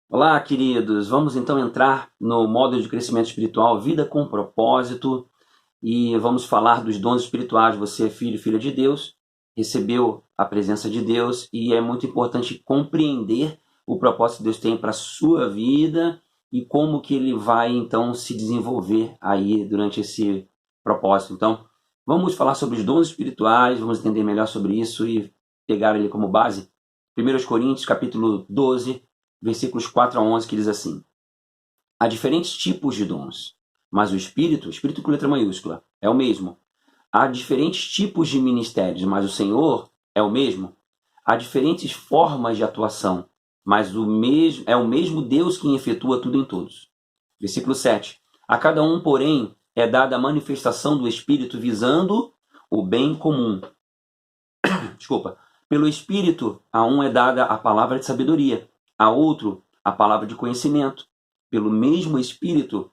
Olá, queridos. Vamos então entrar no módulo de crescimento espiritual, vida com propósito, e vamos falar dos dons espirituais. Você é filho e filha de Deus, recebeu a presença de Deus e é muito importante compreender o propósito que Deus tem para a sua vida e como que ele vai então se desenvolver aí durante esse propósito. Então, vamos falar sobre os dons espirituais, vamos entender melhor sobre isso e pegar ele como base. 1 Coríntios, capítulo 12, versículos 4 a 11, que diz assim: há diferentes tipos de dons, mas o Espírito com letra maiúscula, é o mesmo. Há diferentes tipos de ministérios, mas o Senhor é o mesmo. Há diferentes formas de atuação, mas é o mesmo Deus quem efetua tudo em todos. Versículo 7. A cada um, porém, é dada a manifestação do Espírito visando o bem comum. Desculpa. Pelo Espírito, a um é dada a palavra de sabedoria, a outro a palavra de conhecimento. Pelo mesmo Espírito,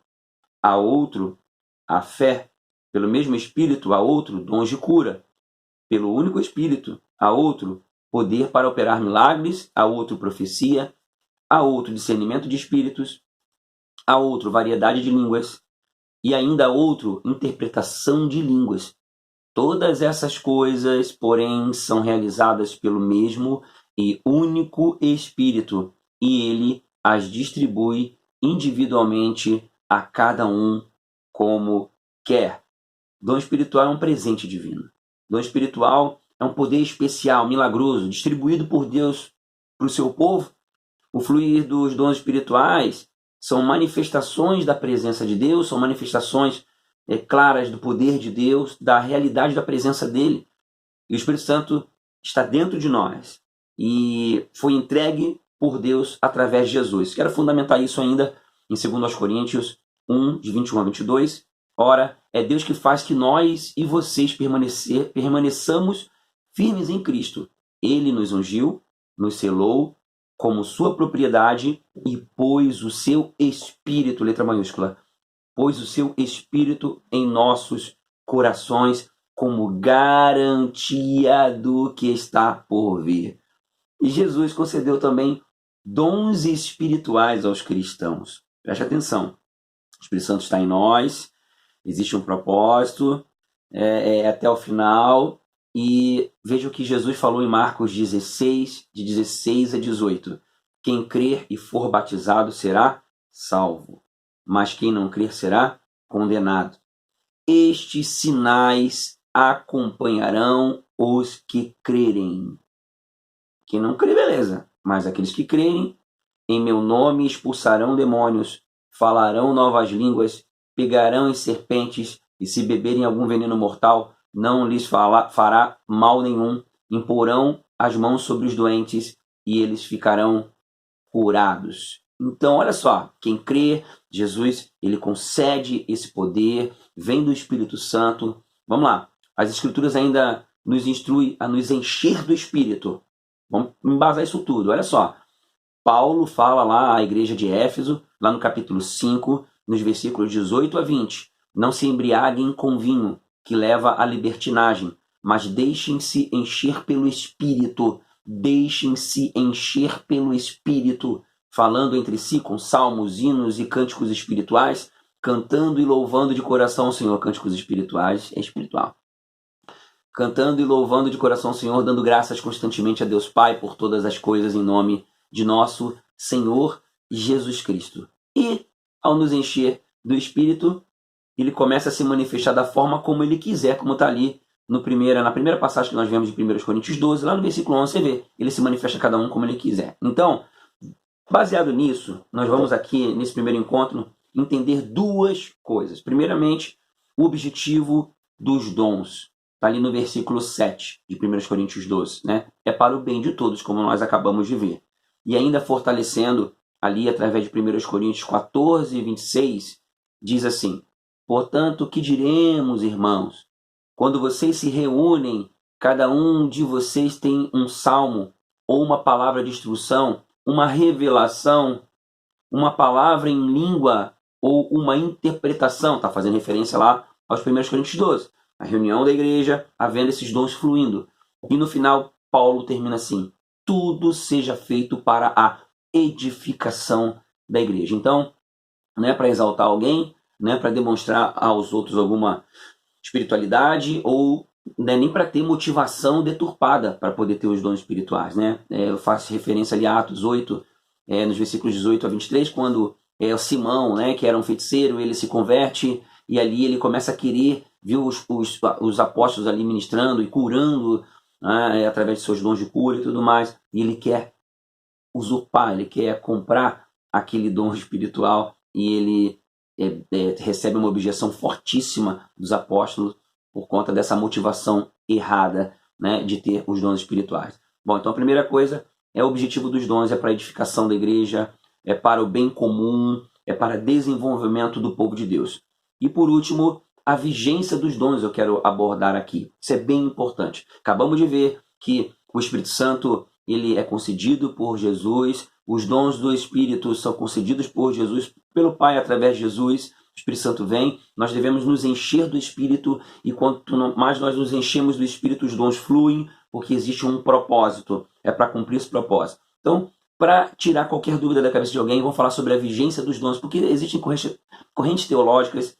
a outro a fé. Pelo mesmo Espírito, a outro dons de cura. Pelo único Espírito, a outro poder para operar milagres, a outro profecia, a outro discernimento de espíritos, a outro variedade de línguas e ainda a outro interpretação de línguas. Todas essas coisas, porém, são realizadas pelo mesmo e único Espírito, e ele as distribui individualmente a cada um como quer. Dom espiritual é um presente divino. Dom espiritual é um poder especial, milagroso, distribuído por Deus para o seu povo. O fluir dos dons espirituais são manifestações da presença de Deus, são manifestações claras do poder de Deus, da realidade da presença dele. E o Espírito Santo está dentro de nós e foi entregue por Deus através de Jesus. Quero fundamentar isso ainda em 2 Coríntios 1, de 21 a 22. Ora, é Deus que faz que nós e vocês permaneçamos firmes em Cristo. Ele nos ungiu, nos selou como sua propriedade e pôs o seu Espírito, letra maiúscula, pôs o seu Espírito em nossos corações como garantia do que está por vir. E Jesus concedeu também dons espirituais aos cristãos. Preste atenção. O Espírito Santo está em nós, existe um propósito até o final. E veja o que Jesus falou em Marcos 16, de 16 a 18. Quem crer e for batizado será salvo, mas quem não crer será condenado. Estes sinais acompanharão os que crerem. Quem não crê, beleza, mas aqueles que crerem, em meu nome expulsarão demônios, falarão novas línguas, pegarão em serpentes, e se beberem algum veneno mortal, não lhes fará mal nenhum. Imporão as mãos sobre os doentes e eles ficarão curados. Então, olha só, quem crê, Jesus, ele concede esse poder, vem do Espírito Santo. Vamos lá, as Escrituras ainda nos instruem a nos encher do Espírito. Vamos embasar isso tudo, olha só. Paulo fala lá à igreja de Éfeso, lá no capítulo 5, nos versículos 18 a 20. Não se embriaguem com vinho, que leva à libertinagem, mas deixem-se encher pelo Espírito. Deixem-se encher pelo Espírito, falando entre si com salmos, hinos e cânticos espirituais, cantando e louvando de coração o Senhor. Cânticos espirituais é espiritual. Cantando e louvando de coração o Senhor, dando graças constantemente a Deus Pai por todas as coisas em nome de nosso Senhor Jesus Cristo. E, ao nos encher do Espírito, ele começa a se manifestar da forma como ele quiser, como está ali na primeira passagem que nós vemos de 1 Coríntios 12, lá no versículo 11, você vê, ele se manifesta a cada um como ele quiser. Então, baseado nisso, nós vamos aqui, nesse primeiro encontro, entender duas coisas. Primeiramente, o objetivo dos dons. Está ali no versículo 7 de 1 Coríntios 12. Né? É para o bem de todos, como nós acabamos de ver. E ainda fortalecendo ali, através de 1 Coríntios 14 e 26, diz assim: portanto, que diremos, irmãos? Quando vocês se reúnem, cada um de vocês tem um salmo, ou uma palavra de instrução, uma revelação, uma palavra em língua, ou uma interpretação. Está fazendo referência lá aos 1 Coríntios 12. A reunião da igreja, havendo esses dons fluindo. E no final, Paulo termina assim: tudo seja feito para a edificação da igreja. Então, não é para exaltar alguém, não é para demonstrar aos outros alguma espiritualidade, ou não é nem para ter motivação deturpada para poder ter os dons espirituais, né? Eu faço referência ali a Atos 8, nos versículos 18 a 23, quando o Simão, né, que era um feiticeiro, ele se converte e ali ele começa a querer ver os apóstolos ali ministrando e curando, né, através de seus dons de cura e tudo mais, e ele quer usurpar, ele quer comprar aquele dom espiritual, e ele recebe uma objeção fortíssima dos apóstolos por conta dessa motivação errada, né, de ter os dons espirituais. Bom, então a primeira coisa o objetivo dos dons é para a edificação da igreja, é para o bem comum, é para desenvolvimento do povo de Deus. E por último, a vigência dos dons eu quero abordar aqui. Isso é bem importante. Acabamos de ver que o Espírito Santo ele é concedido por Jesus, os dons do Espírito são concedidos por Jesus, pelo Pai através de Jesus. O Espírito Santo vem, nós devemos nos encher do Espírito, e quanto mais nós nos enchemos do Espírito, os dons fluem, porque existe um propósito, é para cumprir esse propósito. Então, para tirar qualquer dúvida da cabeça de alguém, vamos falar sobre a vigência dos dons, porque existem correntes teológicas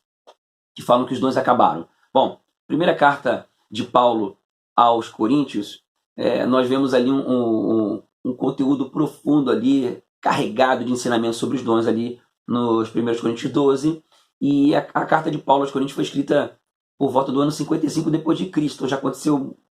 que falam que os dons acabaram. Bom, primeira carta de Paulo aos Coríntios, nós vemos ali um conteúdo profundo ali, carregado de ensinamentos sobre os dons ali nos 1 Coríntios 12, e a carta de Paulo aos Coríntios foi escrita por volta do ano 55 depois de Cristo. Já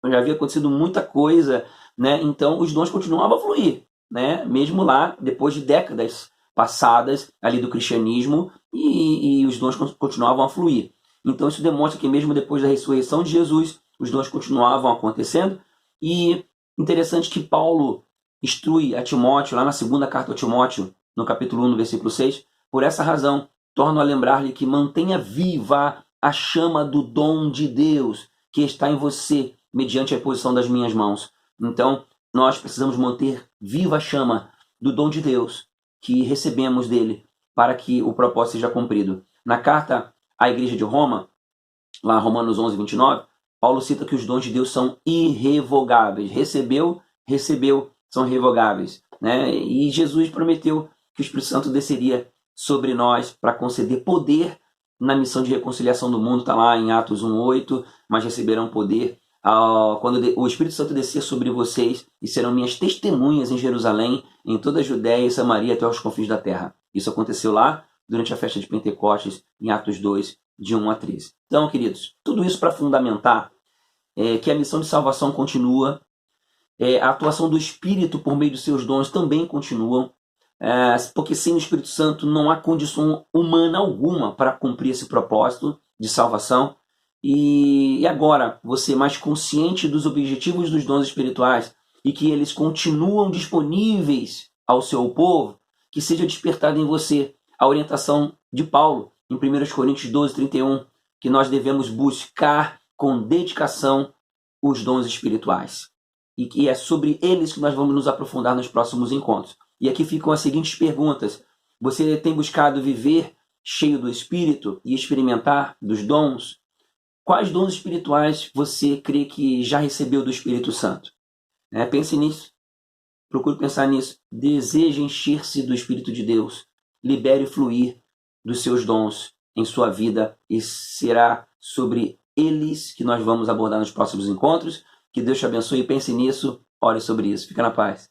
havia acontecido muita coisa, né? Então os dons continuavam a fluir, né? Mesmo lá, depois de décadas passadas ali do cristianismo, e os dons continuavam a fluir. Então isso demonstra que mesmo depois da ressurreição de Jesus, os dons continuavam acontecendo. E interessante que Paulo instrui a Timóteo, lá na segunda carta a Timóteo, no capítulo 1, no versículo 6, por essa razão, torno a lembrar-lhe que mantenha viva a chama do dom de Deus que está em você, mediante a imposição das minhas mãos. Então, nós precisamos manter viva a chama do dom de Deus que recebemos dele, para que o propósito seja cumprido. Na carta à igreja de Roma, lá Romanos 11, 29, Paulo cita que os dons de Deus são irrevogáveis. Recebeu, são irrevogáveis, né? E Jesus prometeu que o Espírito Santo desceria sobre nós para conceder poder na missão de reconciliação do mundo. Está lá em Atos 1:8, mas receberão poder quando o Espírito Santo descer sobre vocês, e serão minhas testemunhas em Jerusalém, em toda a Judéia e Samaria, até os confins da terra. Isso aconteceu lá durante a festa de Pentecostes, em Atos 2, de 1 a 13. Então, queridos, tudo isso para fundamentar que a missão de salvação continua, a atuação do Espírito por meio dos seus dons também continuam, porque sem o Espírito Santo não há condição humana alguma para cumprir esse propósito de salvação. E agora, você mais consciente dos objetivos dos dons espirituais e que eles continuam disponíveis ao seu povo, que seja despertada em você a orientação de Paulo em 1 Coríntios 12, 31, que nós devemos buscar com dedicação os dons espirituais. E que é sobre eles que nós vamos nos aprofundar nos próximos encontros. E aqui ficam as seguintes perguntas. Você tem buscado viver cheio do Espírito e experimentar dos dons? Quais dons espirituais você crê que já recebeu do Espírito Santo? Pense nisso. Procure pensar nisso. Deseje encher-se do Espírito de Deus. Libere fluir dos seus dons em sua vida, e será sobre eles que nós vamos abordar nos próximos encontros. Que Deus te abençoe e pense nisso. Ore sobre isso. Fica na paz.